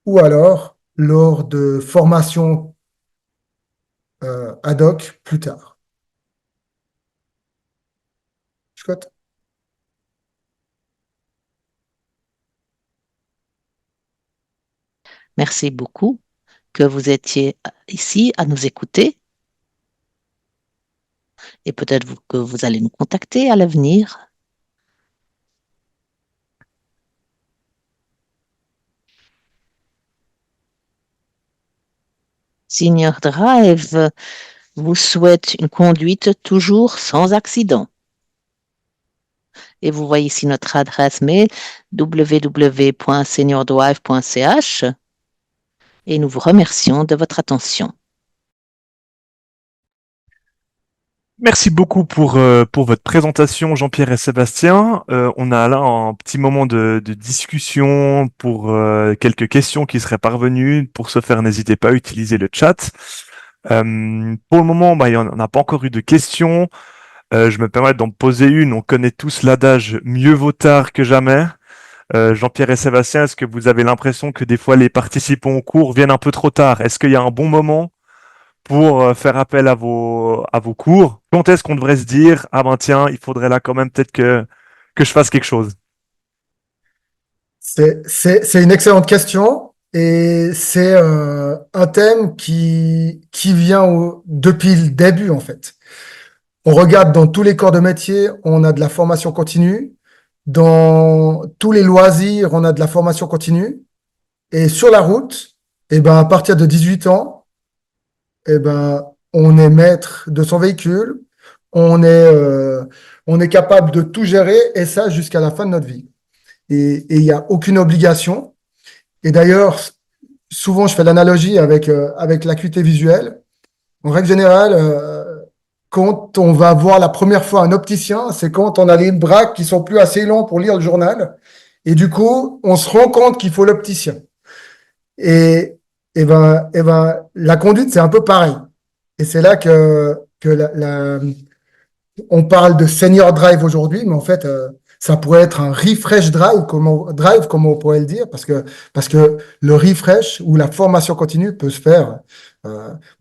ou alors lors de formations ad hoc plus tard. Scott? Merci beaucoup que vous étiez ici à nous écouter et peut-être que vous allez nous contacter à l'avenir. Senior Drive vous souhaite une conduite toujours sans accident. Et vous voyez ici notre adresse mail www.seniordrive.ch et nous vous remercions de votre attention. Merci beaucoup pour votre présentation, Jean-Pierre et Sébastien. On a là un petit moment de discussion pour quelques questions qui seraient parvenues. Pour ce faire, n'hésitez pas à utiliser le chat. Pour le moment, il n'y en a pas encore eu de questions. Je me permets d'en poser une. On connaît tous l'adage mieux vaut tard que jamais. Jean-Pierre et Sébastien, est-ce que vous avez l'impression que des fois les participants au cours viennent un peu trop tard? Est-ce qu'il y a un bon moment pour faire appel à vos cours? Quand est-ce qu'on devrait se dire, ah ben tiens, il faudrait là quand même peut-être que je fasse quelque chose? C'est une excellente question et c'est un thème qui vient depuis le début, en fait. On regarde dans tous les corps de métier, on a de la formation continue. Dans tous les loisirs, on a de la formation continue. Et sur la route, eh ben, à partir de 18 ans, eh ben, on est maître de son véhicule, on est, euh, on est capable de tout gérer et ça jusqu'à la fin de notre vie. Et il n'y a aucune obligation. Et d'ailleurs, souvent, je fais l'analogie avec l'acuité visuelle. En règle générale, quand on va voir la première fois un opticien, c'est quand on a les bras qui sont plus assez longs pour lire le journal. Et du coup, on se rend compte qu'il faut l'opticien. Et, la conduite, c'est un peu pareil. Et c'est là que on parle de senior drive aujourd'hui, mais en fait, ça pourrait être un refresh drive, comme on pourrait le dire, parce que le refresh ou la formation continue peut se faire.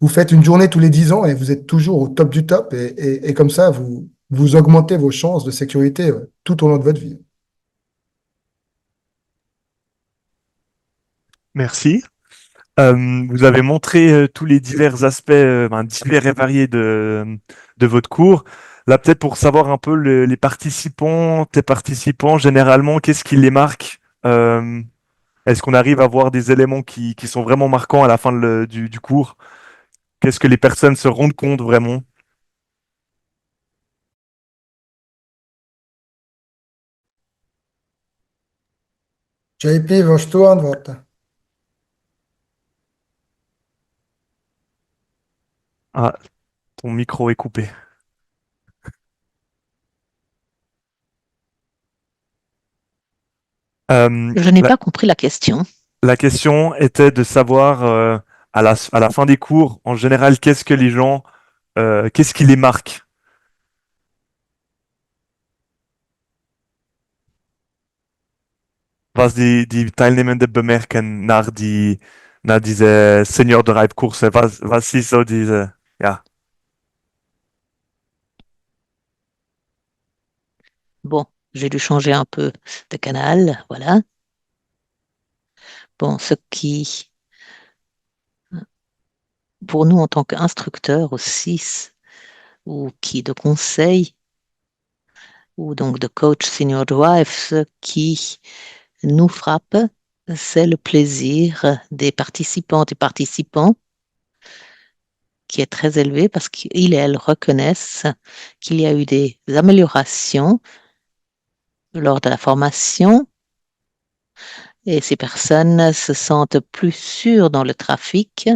Vous faites une journée tous les 10 ans et vous êtes toujours au top du top, et comme ça, vous augmentez vos chances de sécurité tout au long de votre vie. Merci. Vous avez montré tous les divers aspects, divers et variés de votre cours. Là, peut-être pour savoir un peu les participants, tes participants, généralement, qu'est-ce qui les marque? Est-ce qu'on arrive à voir des éléments qui sont vraiment marquants à la fin du cours? Qu'est-ce que les personnes se rendent compte vraiment? JP, willst du antworten? Ah, ton micro est coupé. Je n'ai La, pas compris la question. la question était de savoir à la fin des cours, en général, qu'est-ce qui les marque? Was die Teilnehmenden bemerken nach dieser Senior Drive Kurse? Was ist so diese, ja. Bon, j'ai dû changer un peu de canal, voilà. Bon, ce qui, pour nous en tant qu'instructeurs aussi, ou qui de conseil, ou donc de coach senior drive, ce qui nous frappe, c'est le plaisir des participantes et participants qui est très élevé parce qu'ils et elles reconnaissent qu'il y a eu des améliorations lors de la formation et ces personnes se sentent plus sûres dans le trafic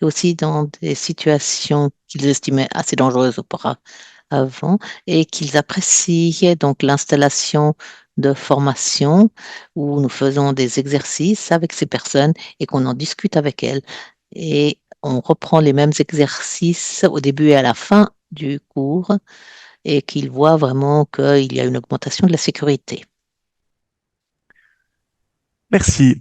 et aussi dans des situations qu'ils estimaient assez dangereuses auparavant et qu'ils apprécient donc l'installation de formation où nous faisons des exercices avec ces personnes et qu'on en discute avec elles. Et on reprend les mêmes exercices au début et à la fin du cours et qu'ils voient vraiment qu'il y a une augmentation de la sécurité. Merci.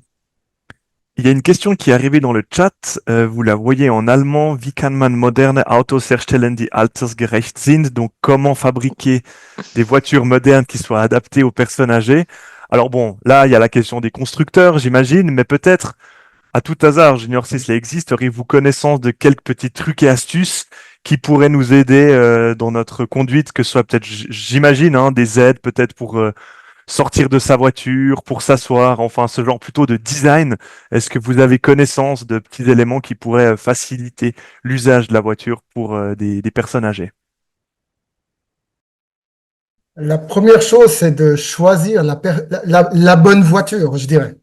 Il y a une question qui est arrivée dans le chat. Vous la voyez en allemand. Wie kann man moderne Autos herstellen, die altersgerecht sind? Donc, comment fabriquer des voitures modernes qui soient adaptées aux personnes âgées? Alors bon, là, il y a la question des constructeurs, j'imagine, mais peut-être, à tout hasard, j'ignore si cela existe, auriez-vous connaissance de quelques petits trucs et astuces qui pourraient nous aider dans notre conduite, que ce soit peut-être, j'imagine, hein, des aides peut-être pour sortir de sa voiture pour s'asseoir, enfin ce genre plutôt de design. Est-ce que vous avez connaissance de petits éléments qui pourraient faciliter l'usage de la voiture pour des personnes âgées? La première chose, c'est de choisir la bonne voiture, je dirais.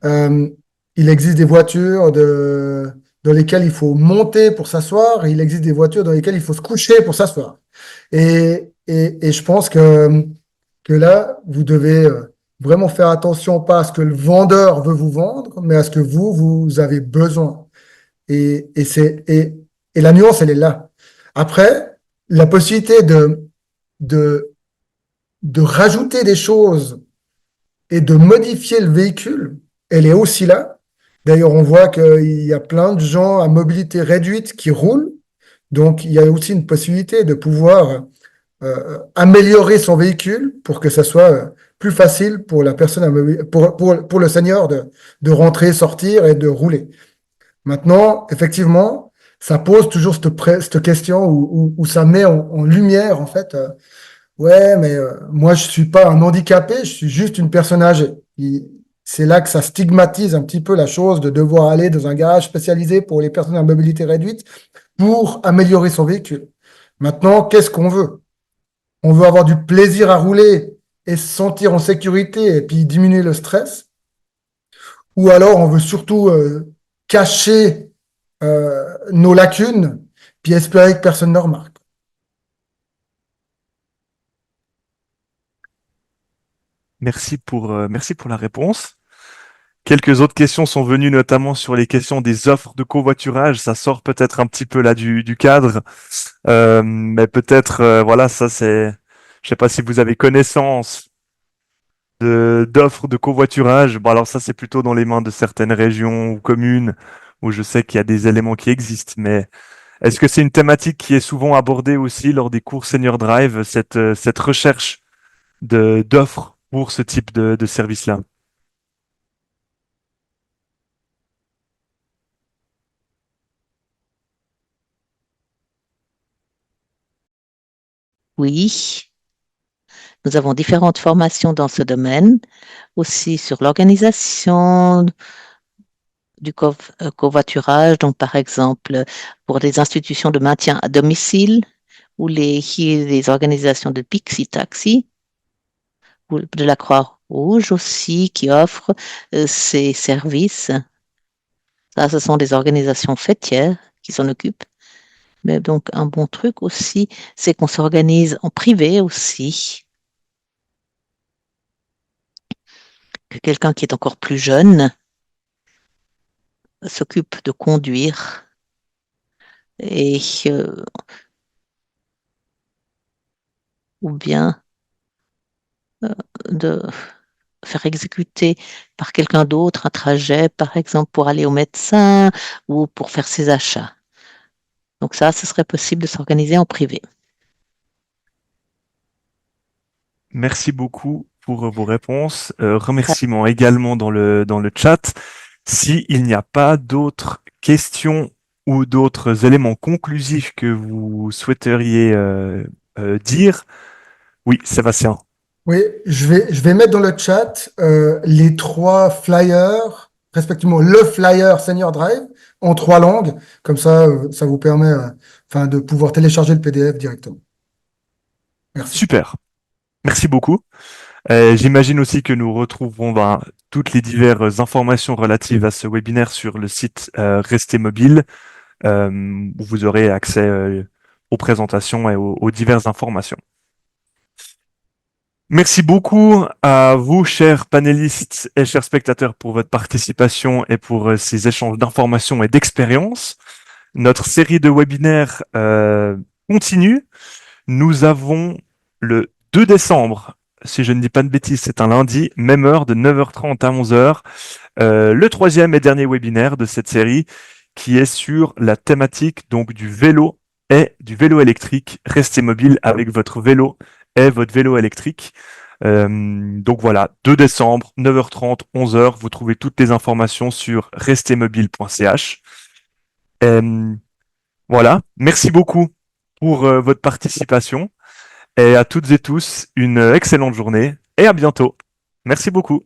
Euh, il existe des voitures dans lesquelles il faut monter pour s'asseoir, et il existe des voitures dans lesquelles il faut se coucher pour s'asseoir. Et je pense que là, vous devez vraiment faire attention, pas à ce que le vendeur veut vous vendre, mais à ce que vous avez besoin. Et la nuance, elle est là. Après, la possibilité de, de rajouter des choses et de modifier le véhicule, elle est aussi là. D'ailleurs, on voit qu'il y a plein de gens à mobilité réduite qui roulent. Donc, il y a aussi une possibilité de pouvoir améliorer son véhicule pour que ça soit plus facile pour la personne, pour le senior de rentrer, sortir et de rouler. Maintenant, effectivement, ça pose toujours cette question où ça met en lumière, en fait, ouais, mais moi, je suis pas un handicapé, je suis juste une personne âgée. C'est là que ça stigmatise un petit peu la chose de devoir aller dans un garage spécialisé pour les personnes à mobilité réduite pour améliorer son véhicule. Maintenant, qu'est-ce qu'on veut? On veut avoir du plaisir à rouler et se sentir en sécurité et puis diminuer le stress, ou alors on veut surtout cacher nos lacunes puis espérer que personne ne remarque. Merci pour la réponse. Quelques autres questions sont venues notamment sur les questions des offres de covoiturage. Ça sort peut-être un petit peu là du cadre. Mais peut-être, voilà, ça c'est, je sais pas si vous avez connaissance d'offres de covoiturage. Bon, alors ça c'est plutôt dans les mains de certaines régions ou communes où je sais qu'il y a des éléments qui existent. Mais est-ce que c'est une thématique qui est souvent abordée aussi lors des cours Senior Drive, cette recherche d'offres pour ce type de service-là? Oui, nous avons différentes formations dans ce domaine, aussi sur l'organisation du covoiturage, donc par exemple pour des institutions de maintien à domicile ou les organisations de Pixie Taxi ou de la Croix-Rouge aussi qui offrent ces services. Ça, ce sont des organisations fêtières qui s'en occupent. Mais donc, un bon truc aussi, c'est qu'on s'organise en privé aussi, que quelqu'un qui est encore plus jeune s'occupe de conduire et ou bien de faire exécuter par quelqu'un d'autre un trajet, par exemple pour aller au médecin ou pour faire ses achats. Donc ça, ce serait possible de s'organiser en privé. Merci beaucoup pour vos réponses. Remerciements également dans le chat. S'il n'y a pas d'autres questions ou d'autres éléments conclusifs que vous souhaiteriez dire, oui, Sébastien. Oui, je vais mettre dans le chat les trois flyers, respectivement le flyer Senior Drive en trois langues. Comme ça vous permet enfin, de pouvoir télécharger le PDF directement. Merci. Super. Merci beaucoup. J'imagine aussi que nous retrouverons ben, toutes les diverses informations relatives à ce webinaire sur le site Restez Mobile, où vous aurez accès aux présentations et aux diverses informations. Merci beaucoup à vous, chers panélistes et chers spectateurs, pour votre participation et pour ces échanges d'informations et d'expériences. Notre série de webinaires continue. Nous avons le 2 décembre, si je ne dis pas de bêtises, c'est un lundi, même heure de 9h30 à 11h, le troisième et dernier webinaire de cette série qui est sur la thématique donc du vélo et du vélo électrique. Restez mobile avec votre vélo et votre vélo électrique. Donc voilà, 2 décembre, 9h30, 11h, vous trouvez toutes les informations sur restezmobile.ch. Voilà, merci beaucoup pour votre participation et à toutes et tous une excellente journée et à bientôt. Merci beaucoup.